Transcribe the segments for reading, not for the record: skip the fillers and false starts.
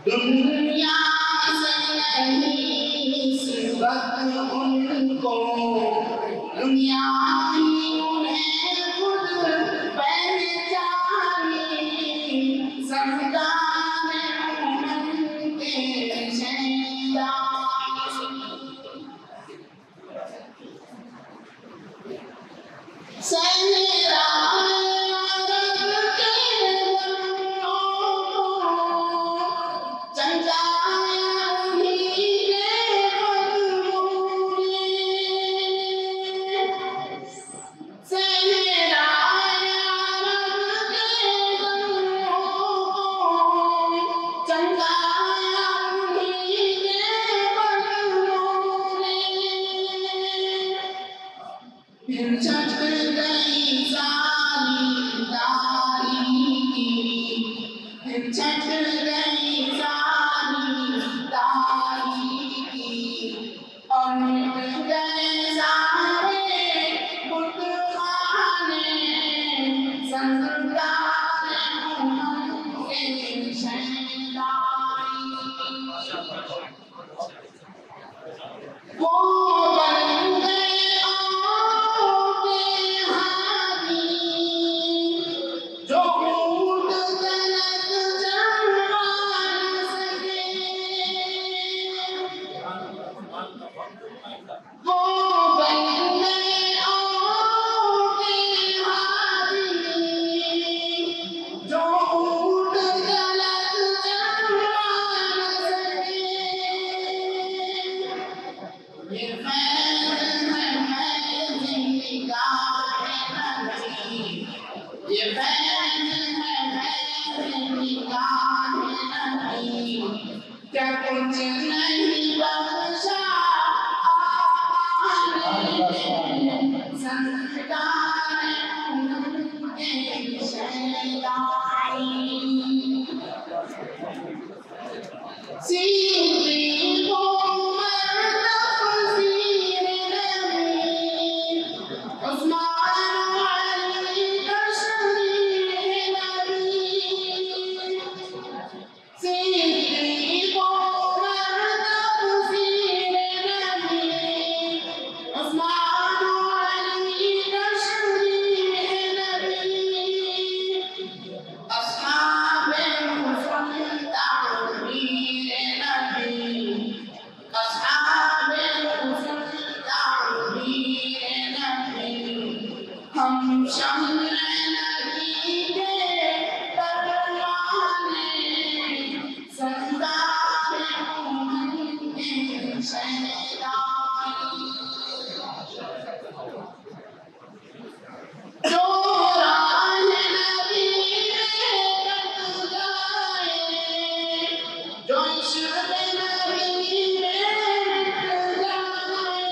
दुनिया से नहीं सिबत उनको, दुनिया ही उन्हें खुद पहचानी, सरदार उनके सहरा क्या कुछ नहीं बख्शा संस्कार उनके शैलाई सीधी को तफसीर नबी उस्मान अली तशरीह नबी सीधी को तफसीर नबी उस्मान अली तशरीह नबी अस्हाबे मुसल्लम तामीर नबी अस्हाबे मुसल्लम तामीर नबी हम शम्ल नबी के परवाने सरदार उनके शहदाई जो राह नबी में कट जाए जो इश्क़ नबी में मिट जाए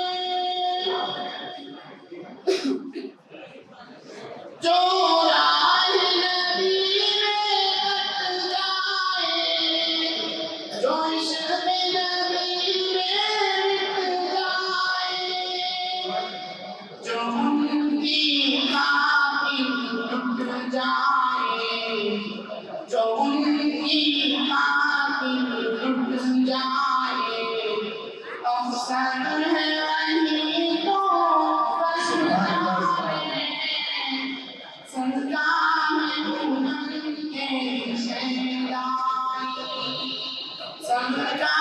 जो राह नबी में कट जाए जो इश्क़ नबी में मिट जाए जो उनकी खातिर टूट जाए जो उनकी खातिर टूट जाए अफसर है वही तो पछताए सरकार उनके शहदाई सरकार